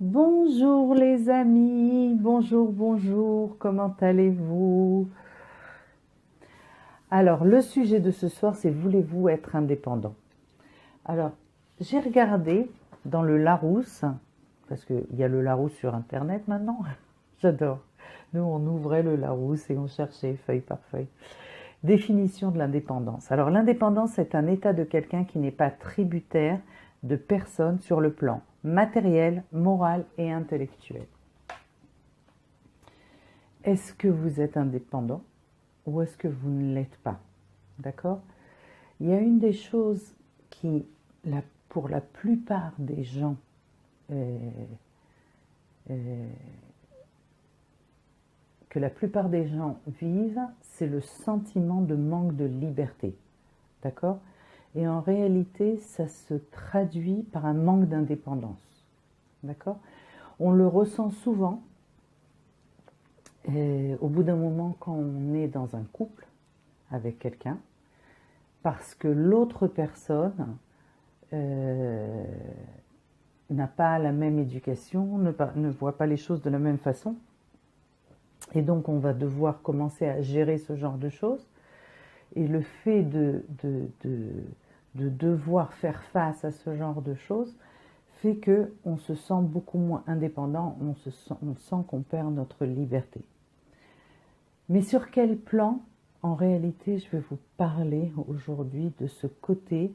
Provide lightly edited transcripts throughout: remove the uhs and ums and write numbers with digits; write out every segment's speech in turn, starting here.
Bonjour les amis, bonjour, comment allez-vous? Alors, le sujet de ce soir, c'est voulez-vous être indépendant? Alors, j'ai regardé dans le Larousse, parce qu'il y a le Larousse sur Internet maintenant, j'adore. Nous, on ouvrait le Larousse et on cherchait feuille par feuille. Définition de l'indépendance. Alors, l'indépendance est un état de quelqu'un qui n'est pas tributaire de personne sur le plan matériel, moral et intellectuel. Est-ce que vous êtes indépendant ou est-ce que vous ne l'êtes pas? D'accord? Il y a une des choses qui, pour la plupart des gens, que la plupart des gens vivent, c'est le sentiment de manque de liberté. D'accord? Et en réalité, ça se traduit par un manque d'indépendance. D'accord? On le ressent souvent au bout d'un moment quand on est dans un couple avec quelqu'un, parce que l'autre personne n'a pas la même éducation, ne voit pas les choses de la même façon. Et donc on va devoir commencer à gérer ce genre de choses. Et le fait de devoir faire face à ce genre de choses fait qu'on se sent beaucoup moins indépendant, on sent qu'on perd notre liberté. Mais sur quel plan, en réalité, je vais vous parler aujourd'hui de ce côté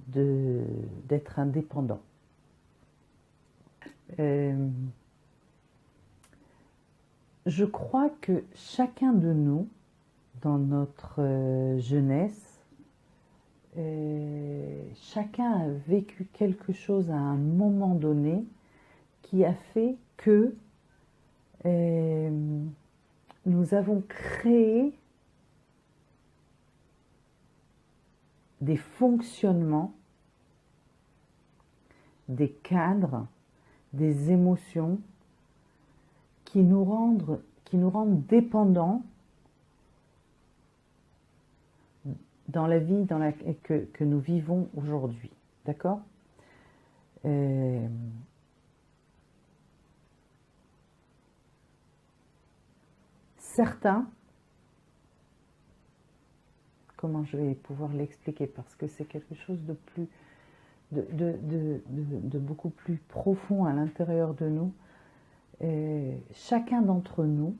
d'être indépendant. Je crois que chacun de nous, dans notre jeunesse, chacun a vécu quelque chose à un moment donné qui a fait que nous avons créé des fonctionnements, des cadres, des émotions qui nous rendent dépendants dans la vie que nous vivons aujourd'hui. D'accord? Certains, comment je vais pouvoir l'expliquer, parce que c'est quelque chose de beaucoup plus profond à l'intérieur de nous. Chacun d'entre nous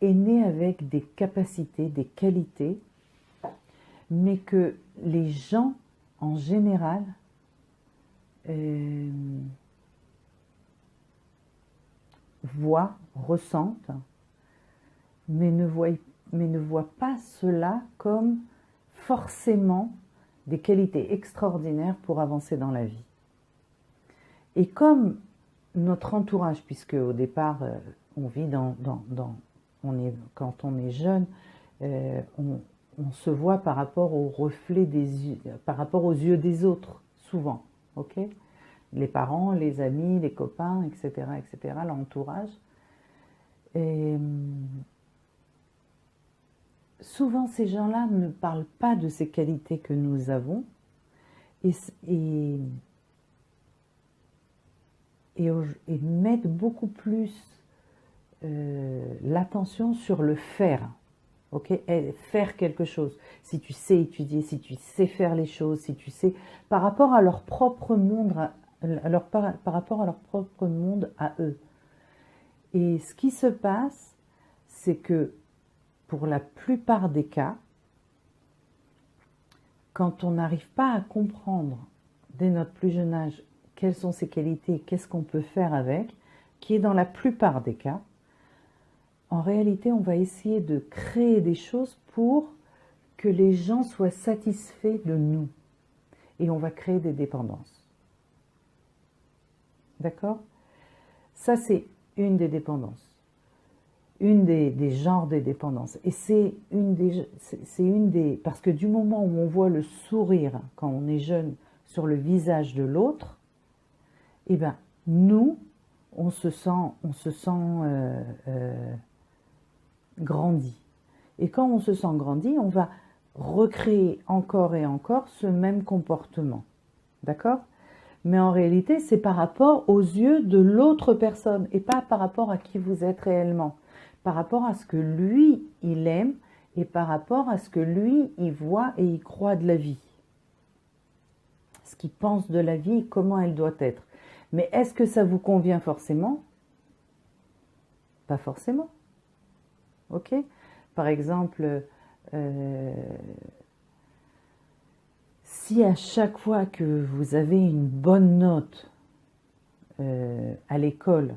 est né avec des capacités, des qualités, mais que les gens en général voient, ressentent, mais ne voient pas cela comme forcément des qualités extraordinaires pour avancer dans la vie. Et comme notre entourage, puisque au départ on vit quand on est jeune, on se voit par rapport au reflet par rapport aux yeux des autres, souvent, ok? Les parents, les amis, les copains, etc., l'entourage. Et souvent, ces gens-là ne parlent pas de ces qualités que nous avons et mettent beaucoup plus l'attention sur le faire. Okay? Faire quelque chose. Si tu sais étudier, si tu sais faire les choses, si tu sais, par rapport à leur propre monde, par rapport à leur propre monde à eux. Et ce qui se passe, c'est que pour la plupart des cas, quand on n'arrive pas à comprendre dès notre plus jeune âge quelles sont ses qualités, qu'est-ce qu'on peut faire avec, qui est dans la plupart des cas, en réalité, on va essayer de créer des choses pour que les gens soient satisfaits de nous. Et on va créer des dépendances. D'accord? Ça, c'est une des dépendances. Une des genres des dépendances. Et c'est une des... Parce que du moment où on voit le sourire, quand on est jeune, sur le visage de l'autre, eh bien, nous, on se sent grandi. Et quand on se sent grandi, on va recréer encore et encore ce même comportement. d'accord? Mais en réalité, c'est par rapport aux yeux de l'autre personne et pas par rapport à qui vous êtes réellement. Par rapport à ce que lui, il aime et par rapport à ce que lui, il voit et il croit de la vie. Ce qu'il pense de la vie et comment elle doit être. Mais est-ce que ça vous convient forcément? Pas forcément. Ok? Par exemple, si à chaque fois que vous avez une bonne note à l'école,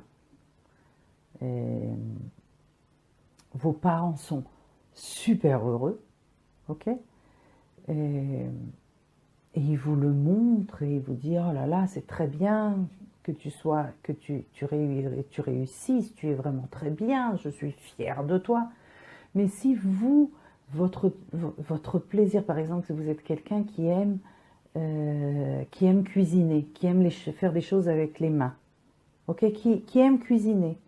vos parents sont super heureux, ok? Et ils vous le montrent et ils vous disent oh là là, c'est très bien que tu réussisses, tu es vraiment très bien, je suis fière de toi. Mais si vous, votre plaisir, par exemple, si vous êtes quelqu'un qui aime cuisiner, qui aime faire des choses avec les mains, ok, qui aime cuisiner,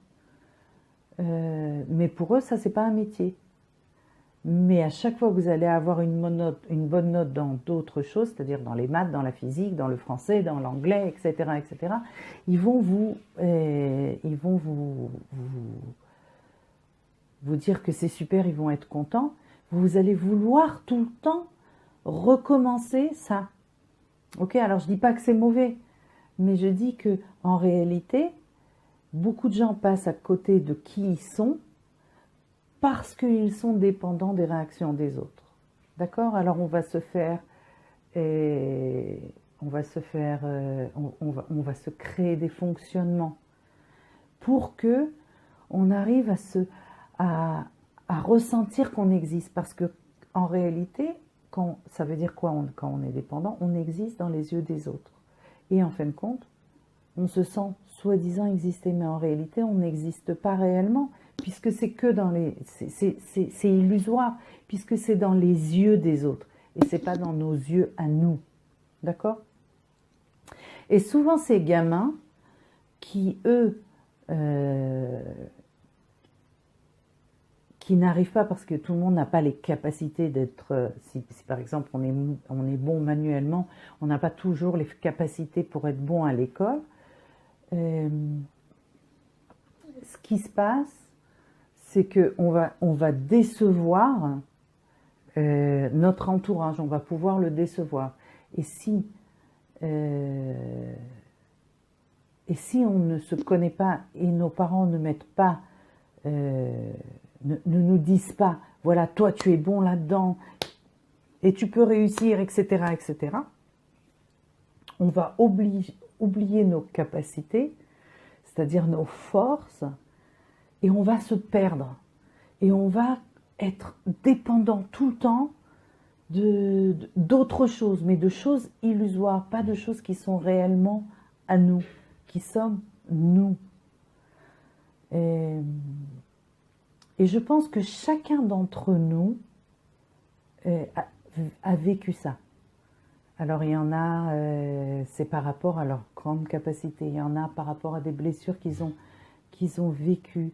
mais pour eux, ça, c'est pas un métier. Mais à chaque fois que vous allez avoir une bonne note dans d'autres choses, c'est-à-dire dans les maths, dans la physique, dans le français, dans l'anglais, etc., etc., ils vont vous dire que c'est super, ils vont être contents. Vous allez vouloir tout le temps recommencer ça. Ok, alors je dis pas que c'est mauvais, mais je dis que en réalité, beaucoup de gens passent à côté de qui ils sont parce qu'ils sont dépendants des réactions des autres. D'accord? Alors on va se faire, on va se faire, on va se créer des fonctionnements pour que on arrive à, à ressentir qu'on existe. Parce que en réalité, ça veut dire quoi quand on est dépendant? On existe dans les yeux des autres. Et en fin de compte, on se sent soi-disant exister, mais en réalité, on n'existe pas réellement, puisque c'est que dans les, c'est illusoire, puisque c'est dans les yeux des autres, et c'est pas dans nos yeux à nous, d'accord? Et souvent, ces gamins qui, eux, qui n'arrivent pas parce que tout le monde n'a pas les capacités d'être, si par exemple on est bon manuellement, on n'a pas toujours les capacités pour être bon à l'école. Ce qui se passe, c'est on va décevoir notre entourage, on va pouvoir le décevoir. Euh, et si on ne se connaît pas et nos parents ne mettent pas, ne nous disent pas, voilà, toi tu es bon là-dedans et tu peux réussir, etc., etc., on va oublier nos capacités, c'est-à-dire nos forces, et on va se perdre. Et on va être dépendant tout le temps d'autres choses, mais de choses illusoires, pas de choses qui sont réellement à nous, qui sommes nous. Et, et je pense que chacun d'entre nous a vécu ça. Alors il y en a, c'est par rapport à leur grande capacité, il y en a par rapport à des blessures qu'ils ont vécues,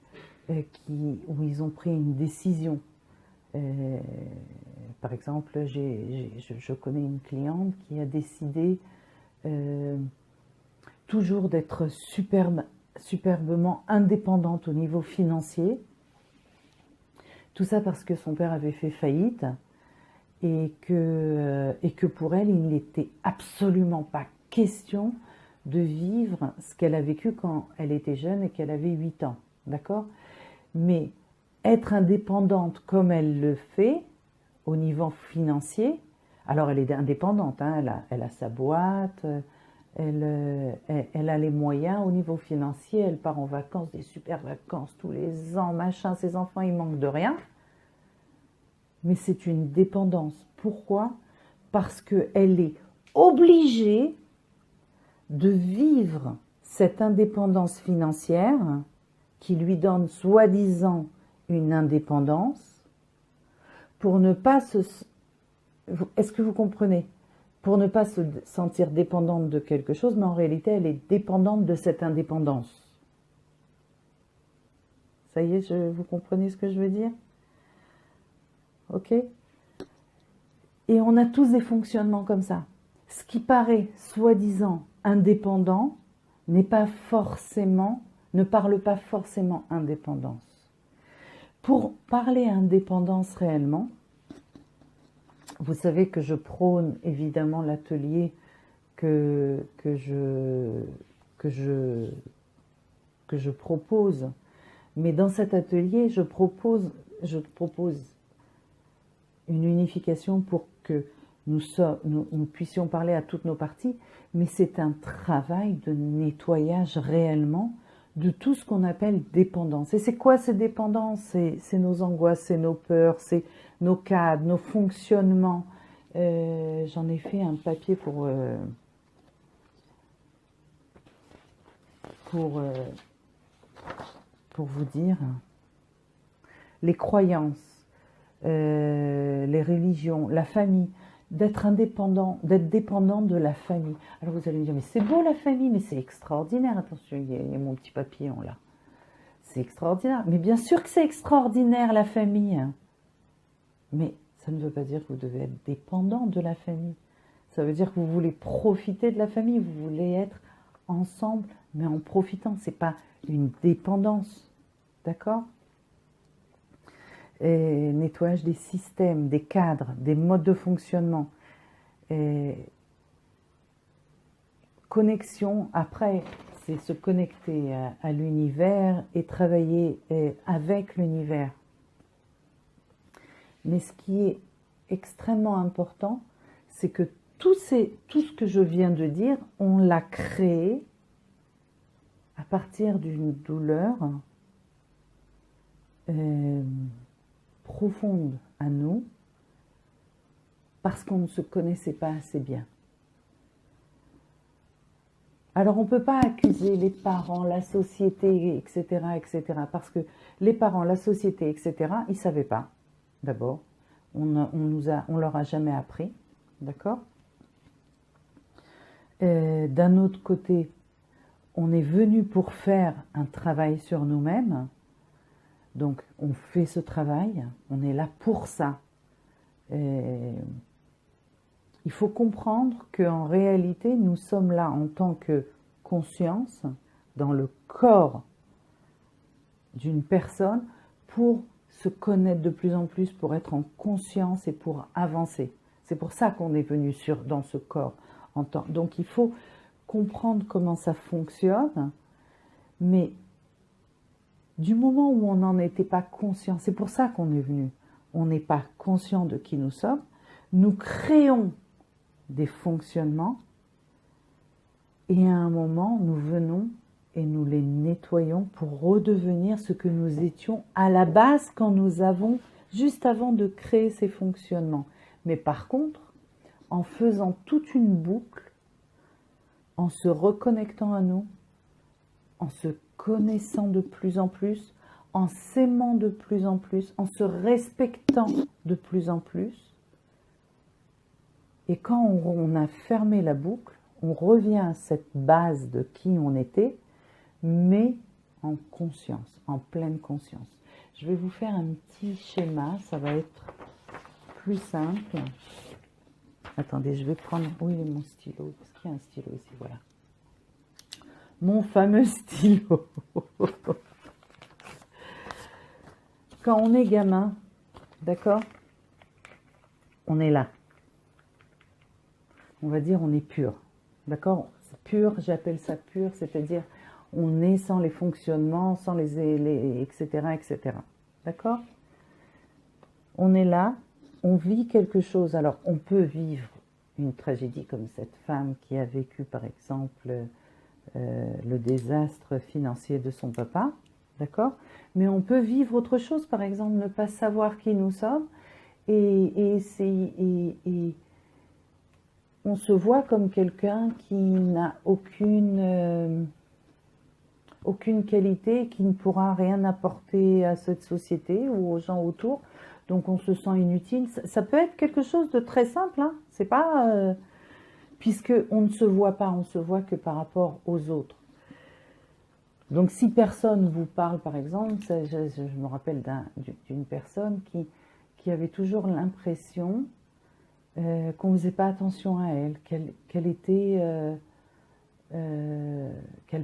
où ils ont pris une décision. Par exemple, je connais une cliente qui a décidé toujours d'être superbement indépendante au niveau financier. Tout ça parce que son père avait fait faillite et que pour elle, il n'était absolument pas question de vivre ce qu'elle a vécu quand elle était jeune et qu'elle avait 8 ans. D'accord? Mais être indépendante comme elle le fait au niveau financier, alors elle est indépendante, hein, elle a sa boîte, elle a les moyens au niveau financier, elle part en vacances, des super vacances tous les ans, machin, ses enfants ils manquent de rien, mais c'est une dépendance. Pourquoi? Parce qu'elle est obligée de vivre cette indépendance financière qui lui donne soi-disant une indépendance pour ne pas se... Est-ce que vous comprenez? Pour ne pas se sentir dépendante de quelque chose, mais en réalité, elle est dépendante de cette indépendance. Ça y est, vous comprenez ce que je veux dire? Ok? Et on a tous des fonctionnements comme ça. ce qui paraît soi-disant indépendant n'est pas forcément, ne parle pas forcément indépendance. Pour parler indépendance réellement, vous savez que je prône évidemment l'atelier que je propose. Mais dans cet atelier, je propose une unification pour que nous puissions parler à toutes nos parties, mais c'est un travail de nettoyage réellement de tout ce qu'on appelle dépendance. Et c'est quoi ces dépendances? C'est nos angoisses, c'est nos peurs, c'est nos cadres, nos fonctionnements. J'en ai fait un papier pour vous dire les croyances, les religions, la famille, d'être indépendant, d'être dépendant de la famille. Alors vous allez me dire, mais c'est beau la famille, mais c'est extraordinaire. Attention, il y a mon petit papillon là. C'est extraordinaire. Mais bien sûr que c'est extraordinaire la famille. Mais ça ne veut pas dire que vous devez être dépendant de la famille. Ça veut dire que vous voulez profiter de la famille, vous voulez être ensemble, mais en profitant. C'est pas une dépendance. D'accord ? Et nettoyage des systèmes, des cadres, des modes de fonctionnement. Et connexion, après, c'est se connecter à l'univers et travailler avec l'univers. Mais ce qui est extrêmement important, c'est que tout ce que je viens de dire, on l'a créé à partir d'une douleur profonde à nous, parce qu'on ne se connaissait pas assez bien. Alors on ne peut pas accuser les parents, la société, etc., etc., parce que les parents, la société, etc., ils ne savaient pas, d'abord. On leur a jamais appris, d'accord ? D'un autre côté, on est venu pour faire un travail sur nous-mêmes. Donc, on fait ce travail, on est là pour ça. Il faut comprendre qu'en réalité, nous sommes là en tant que conscience, dans le corps d'une personne, pour se connaître de plus en plus, pour être en conscience et pour avancer. C'est pour ça qu'on est venu dans ce corps. Donc, il faut comprendre comment ça fonctionne, mais du moment où on n'en était pas conscient, c'est pour ça qu'on est venu, on n'est pas conscient de qui nous sommes, nous créons des fonctionnements et à un moment, nous venons et nous les nettoyons pour redevenir ce que nous étions à la base quand nous avons, juste avant de créer ces fonctionnements. Mais par contre, en faisant toute une boucle, en se reconnectant à nous, en se connaissant de plus en plus, en s'aimant de plus en plus, en se respectant de plus en plus. Et quand on a fermé la boucle, on revient à cette base de qui on était, mais en conscience, en pleine conscience. Je vais vous faire un petit schéma, ça va être plus simple. Attendez, je vais prendre... Où est mon stylo? Est-ce qu'il y a un stylo ici? Voilà. Mon fameux stylo. Quand on est gamin, d'accord, on est là. On va dire on est pur. D'accord? Pur, j'appelle ça pur, c'est-à-dire on est sans les fonctionnements, sans les etc., etc. D'accord? On est là, on vit quelque chose. Alors, on peut vivre une tragédie comme cette femme qui a vécu, par exemple, le désastre financier de son papa, d'accord? Mais on peut vivre autre chose, par exemple, ne pas savoir qui nous sommes et on se voit comme quelqu'un qui n'a aucune qualité, qui ne pourra rien apporter à cette société ou aux gens autour, donc on se sent inutile. Ça peut être quelque chose de très simple, hein. C'est pas... puisque on ne se voit pas, on se voit que par rapport aux autres. Donc si personne vous parle, par exemple, je me rappelle d'une personne qui avait toujours l'impression qu'on ne faisait pas attention à elle, qu'elle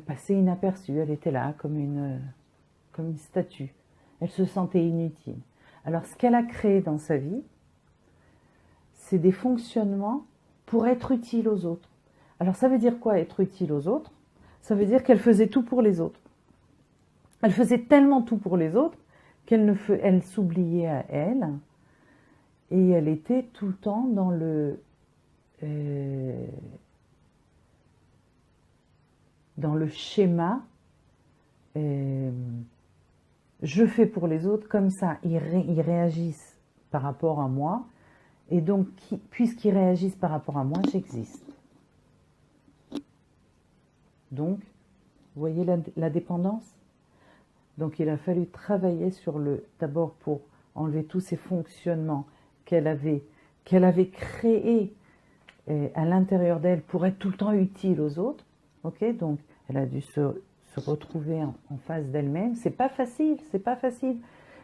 passait inaperçue, elle était là comme une statue. Elle se sentait inutile. Alors ce qu'elle a créé dans sa vie, c'est des fonctionnements pour être utile aux autres. Alors ça veut dire quoi être utile aux autres? Ça veut dire qu'elle faisait tout pour les autres. Elle faisait tellement tout pour les autres elle s'oubliait à elle et elle était tout le temps dans le schéma je fais pour les autres, comme ça ils réagissent par rapport à moi, et donc puisqu'ils réagissent par rapport à moi, j'existe. Donc, vous voyez la dépendance? Donc il a fallu travailler d'abord pour enlever tous ces fonctionnements qu'elle avait créés à l'intérieur d'elle pour être tout le temps utile aux autres. Ok, donc elle a dû se retrouver en face d'elle-même. C'est pas facile.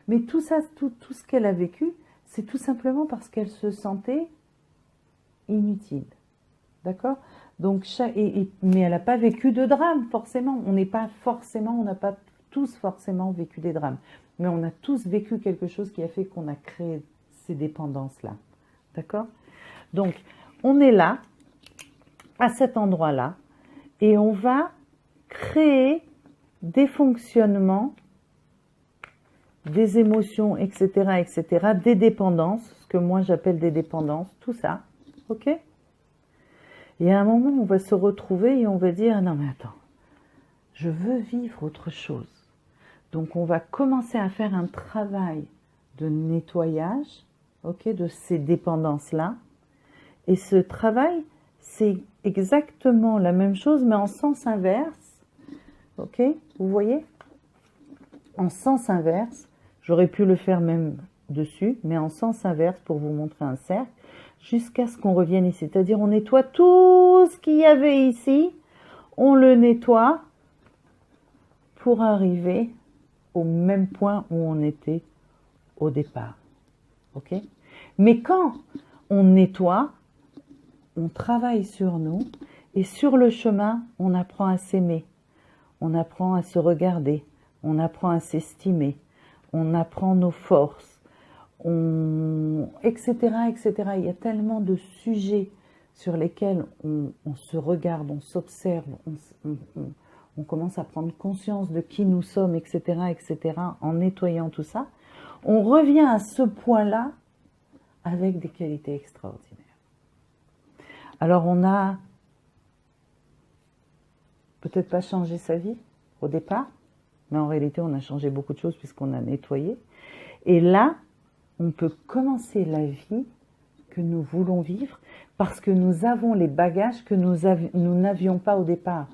Mais tout ça, tout ce qu'elle a vécu, c'est tout simplement parce qu'elle se sentait inutile. D'accord? Donc mais elle n'a pas vécu de drame forcément. On n'a pas tous forcément vécu des drames, mais on a tous vécu quelque chose qui a fait qu'on a créé ces dépendances-là. D'accord? Donc on est là, à cet endroit-là, et on va créer des fonctionnements, des émotions, etc., des dépendances, ce que moi j'appelle des dépendances, tout ça, ok? Et à un moment, on va se retrouver et on va dire, non mais attends, je veux vivre autre chose. Donc on va commencer à faire un travail de nettoyage, ok, de ces dépendances-là. Et ce travail, c'est exactement la même chose, mais en sens inverse. Ok, vous voyez? En sens inverse, j'aurais pu le faire même dessus, mais en sens inverse pour vous montrer un cercle, jusqu'à ce qu'on revienne ici. C'est-à-dire, on nettoie tout ce qu'il y avait ici, on le nettoie pour arriver au même point où on était au départ. Ok? Mais quand on nettoie, on travaille sur nous, et sur le chemin, on apprend à s'aimer, on apprend à se regarder, on apprend à s'estimer, on apprend nos forces, etc., etc. Il y a tellement de sujets sur lesquels on se regarde, on s'observe, on commence à prendre conscience de qui nous sommes, etc., en nettoyant tout ça. On revient à ce point-là avec des qualités extraordinaires. Alors on a peut-être pas changé sa vie au départ, mais en réalité on a changé beaucoup de choses puisqu'on a nettoyé. Et là, on peut commencer la vie que nous voulons vivre parce que nous avons les bagages que nous n'avions pas au départ.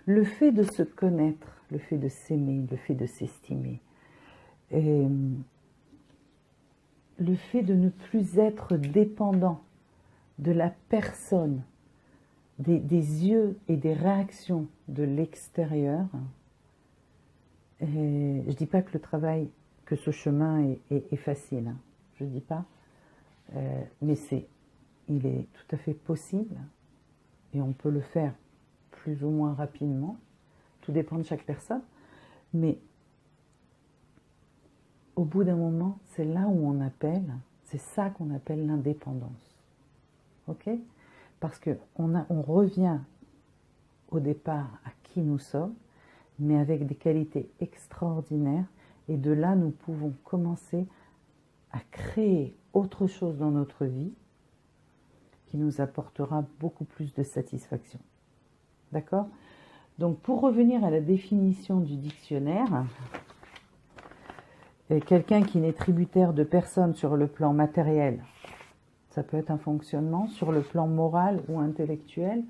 Le fait de se connaître, le fait de s'aimer, le fait de s'estimer, le fait de ne plus être dépendant de la personne, des yeux et des réactions de l'extérieur. Je ne dis pas que le travail, que ce chemin est facile, hein. Je ne dis pas, mais il est tout à fait possible et on peut le faire plus ou moins rapidement. Tout dépend de chaque personne, mais au bout d'un moment, c'est là où c'est ça qu'on appelle l'indépendance. Ok? Parce qu'on revient au départ à qui nous sommes, mais avec des qualités extraordinaires, et de là, nous pouvons commencer à créer autre chose dans notre vie qui nous apportera beaucoup plus de satisfaction. D'accord? Donc, pour revenir à la définition du dictionnaire, quelqu'un qui n'est tributaire de personne sur le plan matériel, ça peut être un fonctionnement sur le plan moral ou intellectuel.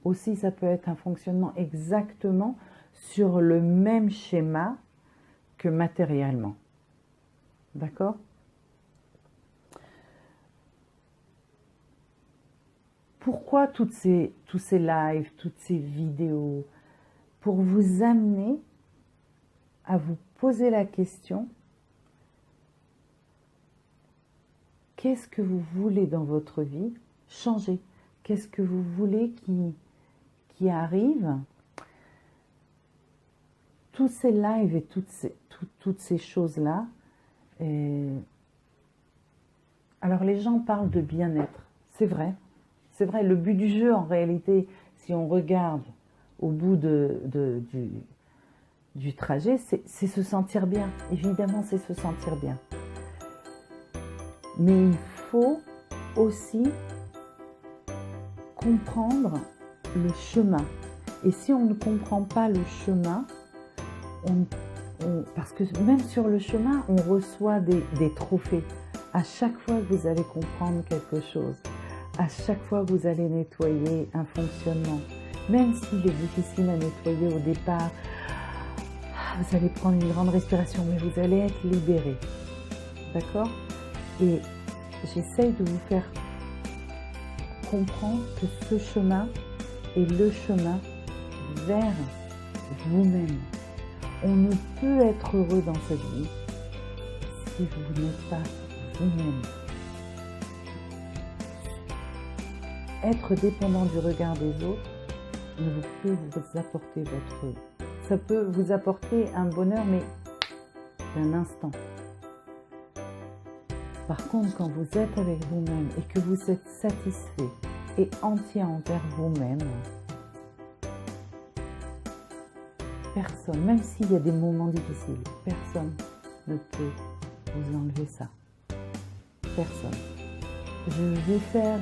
Aussi, ça peut être un fonctionnement exactement sur le même schéma que matériellement. D'accord? Pourquoi tous ces lives, toutes ces vidéos? Pour vous amener à vous poser la question, qu'est-ce que vous voulez dans votre vie changer? Qu'est-ce que vous voulez qui arrive? Tous ces lives et toutes ces choses-là. Alors les gens parlent de bien-être, c'est vrai. C'est vrai, le but du jeu en réalité, si on regarde au bout du trajet, c'est se sentir bien. Évidemment, c'est se sentir bien. Mais il faut aussi comprendre le chemin. Et si on ne comprend pas le chemin, parce que même sur le chemin, on reçoit des trophées. À chaque fois que vous allez comprendre quelque chose, à chaque fois que vous allez nettoyer un fonctionnement, même s'il est difficile à nettoyer au départ, vous allez prendre une grande respiration, mais vous allez être libéré. D'accord? Et j'essaye de vous faire comprendre que ce chemin est le chemin vers vous-même. On ne peut être heureux dans cette vie si vous n'êtes pas vous-même. Être dépendant du regard des autres ne peut vous apporter votre... Ça peut vous apporter un bonheur, mais d'un instant. Par contre, quand vous êtes avec vous-même et que vous êtes satisfait et entier envers vous-même, personne, même s'il y a des moments difficiles, personne ne peut vous enlever ça. Personne. Je vais faire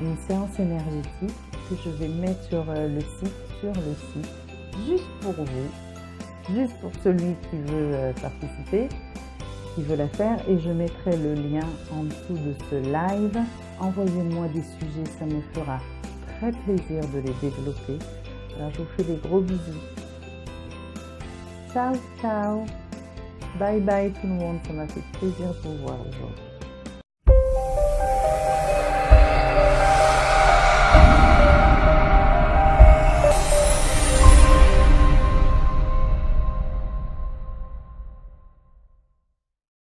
une séance énergétique que je vais mettre sur le site, juste pour vous, juste pour celui qui veut participer, qui veut la faire, et je mettrai le lien en dessous de ce live. Envoyez-moi des sujets, ça me fera très plaisir de les développer. Alors je vous fais des gros bisous. Ciao, ciao. Bye bye tout le monde, ça m'a fait plaisir de vous voir aujourd'hui.